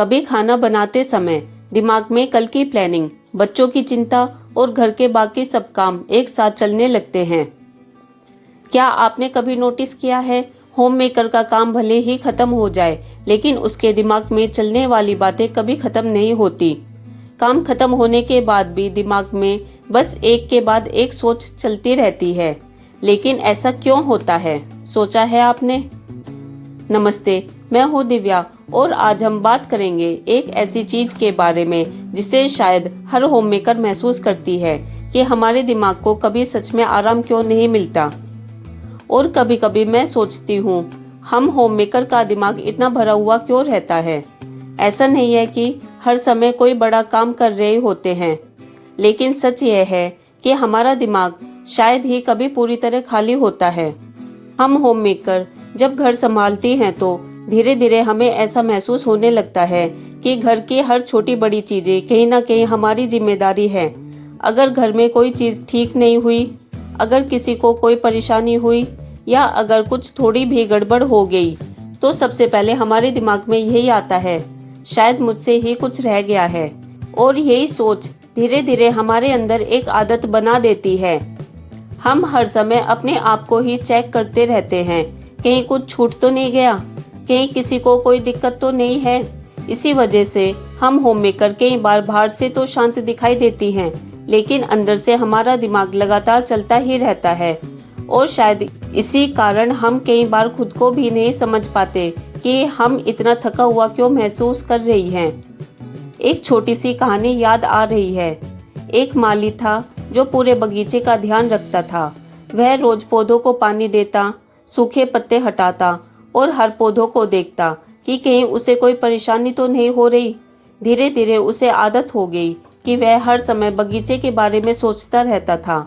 कभी खाना बनाते समय दिमाग में कल की प्लानिंग, बच्चों की चिंता और घर के बाकी सब काम एक साथ चलने लगते हैं। क्या आपने कभी नोटिस किया है, होम मेकर का काम भले ही खत्म हो जाए, लेकिन उसके दिमाग में चलने वाली बातें कभी खत्म नहीं होती। काम खत्म होने के बाद भी दिमाग में बस एक के बाद एक सोच चलती रहती है। लेकिन ऐसा क्यों होता है, सोचा है आपने? नमस्ते, मैं हूँ दिव्या और आज हम बात करेंगे एक ऐसी चीज के बारे में जिसे शायद हर होम मेकर महसूस करती है कि हमारे दिमाग को कभी सच में आराम क्यों नहीं मिलता। और कभी कभी मैं सोचती हूँ, हम होम मेकर का दिमाग इतना भरा हुआ क्यों रहता है। ऐसा नहीं है कि हर समय कोई बड़ा काम कर रहे होते हैं, लेकिन सच यह है कि हमारा दिमाग शायद ही कभी पूरी तरह खाली होता है। हम होम मेकर जब घर संभालती हैं तो धीरे धीरे हमें ऐसा महसूस होने लगता है कि घर की हर छोटी बड़ी चीज़ें कहीं ना कहीं हमारी जिम्मेदारी है। अगर घर में कोई चीज़ ठीक नहीं हुई, अगर किसी को कोई परेशानी हुई या अगर कुछ थोड़ी भी गड़बड़ हो गई, तो सबसे पहले हमारे दिमाग में यही आता है, शायद मुझसे ही कुछ रह गया है। और यही सोच धीरे धीरे हमारे अंदर एक आदत बना देती है। हम हर समय अपने आप को ही चेक करते रहते हैं, कहीं कुछ छूट तो नहीं गया, कहीं किसी को कोई दिक्कत तो नहीं है। इसी वजह से हम होम मेकर कई बार बाहर से तो शांत दिखाई देती हैं, लेकिन अंदर से हमारा दिमाग लगातार चलता ही रहता है। और शायद इसी कारण हम कई बार खुद को भी नहीं समझ पाते कि हम इतना थका हुआ क्यों महसूस कर रही हैं। एक छोटी सी कहानी याद आ रही है। एक माली था जो पूरे बगीचे का ध्यान रखता था। वह रोज पौधों को पानी देता, सूखे पत्ते हटाता और हर पौधों को देखता कि कहीं उसे कोई परेशानी तो नहीं हो रही। धीरे धीरे उसे आदत हो गई कि वह हर समय बगीचे के बारे में सोचता रहता था।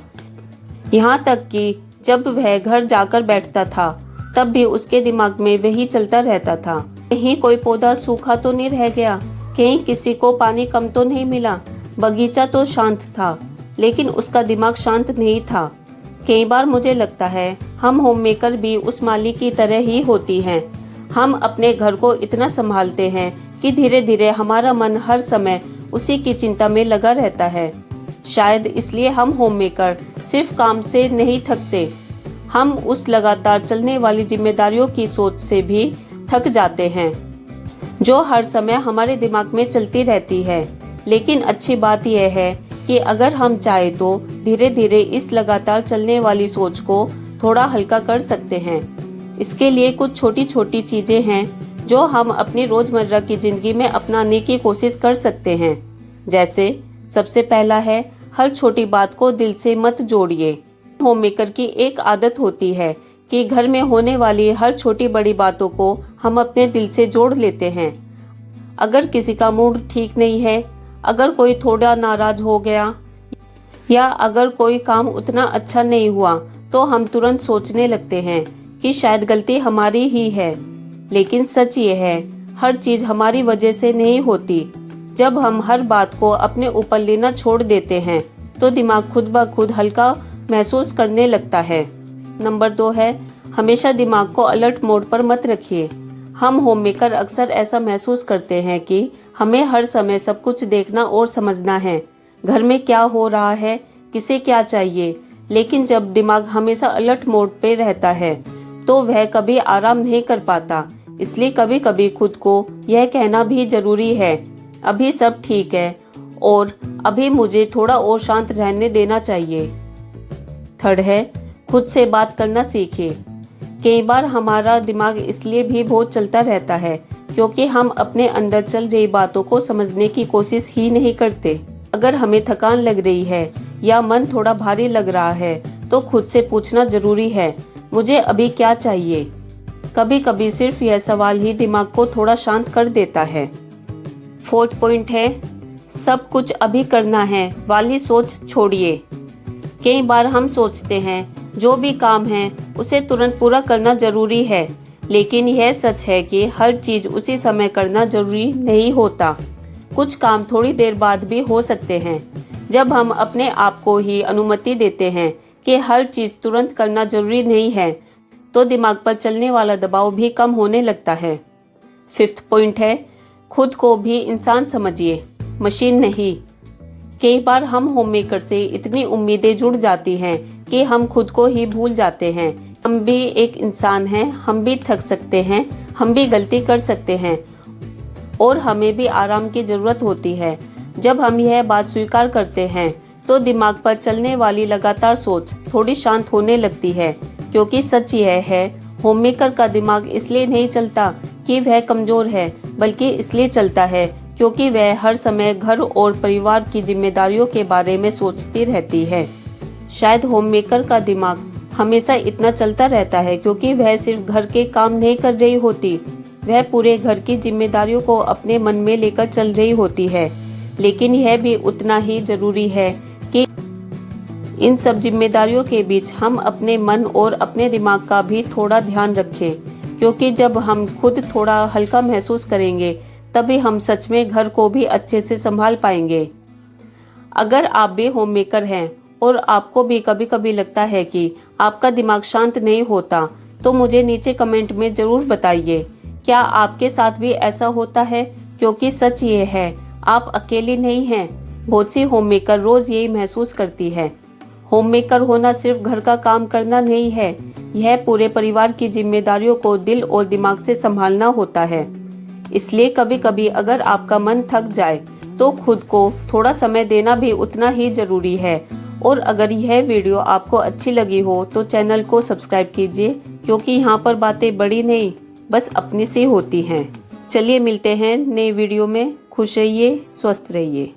यहाँ तक कि जब वह घर जाकर बैठता था तब भी उसके दिमाग में वही चलता रहता था, कहीं कोई पौधा सूखा तो नहीं रह गया, कहीं किसी को पानी कम तो नहीं मिला। बगीचा तो शांत था, लेकिन उसका दिमाग शांत नहीं था। कई बार मुझे लगता है हम होम मेकर भी उस माली की तरह ही होती हैं। हम अपने घर को इतना संभालते हैं कि धीरे धीरे हमारा मन हर समय उसी की चिंता में लगा रहता है। शायद इसलिए हम होम मेकर सिर्फ काम से नहीं थकते, हम उस लगातार चलने वाली जिम्मेदारियों की सोच से भी थक जाते हैं, जो हर समय हमारे दिमाग में चलती रहती है। लेकिन अच्छी बात यह है कि अगर हम चाहे तो धीरे धीरे इस लगातार चलने वाली सोच को थोड़ा हल्का कर सकते हैं। इसके लिए कुछ छोटी छोटी चीज़ें हैं जो हम अपनी रोज़मर्रा की ज़िंदगी में अपनाने की कोशिश कर सकते हैं। जैसे सबसे पहला है, हर छोटी बात को दिल से मत जोड़िए। होम मेकर की एक आदत होती है कि घर में होने वाली हर छोटी बड़ी बातों को हम अपने दिल से जोड़ लेते हैं। अगर किसी का मूड ठीक नहीं है, अगर कोई थोड़ा नाराज हो गया या अगर कोई काम उतना अच्छा नहीं हुआ, तो हम तुरंत सोचने लगते हैं कि शायद गलती हमारी ही है। लेकिन सच ये है, हर चीज़ हमारी वजह से नहीं होती। जब हम हर बात को अपने ऊपर लेना छोड़ देते हैं तो दिमाग खुद ब खुद हल्का महसूस करने लगता है। नंबर 2 है, हमेशा दिमाग को अलर्ट मोड पर मत रखिए। हम होम मेकर अक्सर ऐसा महसूस करते हैं कि हमें हर समय सब कुछ देखना और समझना है, घर में क्या हो रहा है, किसे क्या चाहिए। लेकिन जब दिमाग हमेशा अलर्ट मोड पे रहता है तो वह कभी आराम नहीं कर पाता। इसलिए कभी कभी खुद को यह कहना भी जरूरी है, अभी सब ठीक है और अभी मुझे थोड़ा और शांत रहने देना चाहिए। थर्ड है, खुद से बात करना सीखिए। कई बार हमारा दिमाग इसलिए भी बहुत चलता रहता है क्योंकि हम अपने अंदर चल रही बातों को समझने की कोशिश ही नहीं करते। अगर हमें थकान लग रही है या मन थोड़ा भारी लग रहा है तो खुद से पूछना जरूरी है, मुझे अभी क्या चाहिए। कभी कभी सिर्फ यह सवाल ही दिमाग को थोड़ा शांत कर देता है। फोर्थ पॉइंट है, सब कुछ अभी करना है वाली सोच छोड़िए। कई बार हम सोचते हैं जो भी काम है उसे तुरंत पूरा करना जरूरी है, लेकिन यह सच है कि हर चीज़ उसी समय करना जरूरी नहीं होता। कुछ काम थोड़ी देर बाद भी हो सकते हैं। जब हम अपने आप को ही अनुमति देते हैं कि हर चीज़ तुरंत करना जरूरी नहीं है, तो दिमाग पर चलने वाला दबाव भी कम होने लगता है। फिफ्थ पॉइंट है, खुद को भी इंसान समझिए, मशीन नहीं। कई बार हम होममेकर से इतनी उम्मीदें जुड़ जाती हैं कि हम खुद को ही भूल जाते हैं। हम भी एक इंसान हैं, हम भी थक सकते हैं, हम भी गलती कर सकते हैं और हमें भी आराम की ज़रूरत होती है। जब हम यह बात स्वीकार करते हैं तो दिमाग पर चलने वाली लगातार सोच थोड़ी शांत होने लगती है, क्योंकि सच यह है, होममेकर का दिमाग इसलिए नहीं चलता कि वह कमज़ोर है, बल्कि इसलिए चलता है क्योंकि वह हर समय घर और परिवार की जिम्मेदारियों के बारे में सोचती रहती है। शायद होममेकर का दिमाग हमेशा इतना चलता रहता है क्योंकि वह सिर्फ घर के काम नहीं कर रही होती, वह पूरे घर की जिम्मेदारियों को अपने मन में लेकर चल रही होती है। लेकिन यह भी उतना ही ज़रूरी है कि इन सब जिम्मेदारियों के बीच हम अपने मन और अपने दिमाग का भी थोड़ा ध्यान रखें, क्योंकि जब हम खुद थोड़ा हल्का महसूस करेंगे तभी हम सच में घर को भी अच्छे से संभाल पाएंगे। अगर आप भी होममेकर हैं और आपको भी कभी कभी लगता है कि आपका दिमाग शांत नहीं होता, तो मुझे नीचे कमेंट में ज़रूर बताइए, क्या आपके साथ भी ऐसा होता है? क्योंकि सच ये है, आप अकेली नहीं हैं। बहुत सी होममेकर रोज़ यही महसूस करती है। होममेकर होना सिर्फ घर का काम करना नहीं है, यह पूरे परिवार की जिम्मेदारियों को दिल और दिमाग से संभालना होता है। इसलिए कभी कभी अगर आपका मन थक जाए तो खुद को थोड़ा समय देना भी उतना ही ज़रूरी है। और अगर यह वीडियो आपको अच्छी लगी हो तो चैनल को सब्सक्राइब कीजिए, क्योंकि यहाँ पर बातें बड़ी नहीं, बस अपनी सी होती हैं। चलिए मिलते हैं नए वीडियो में। खुश रहिए, स्वस्थ रहिए।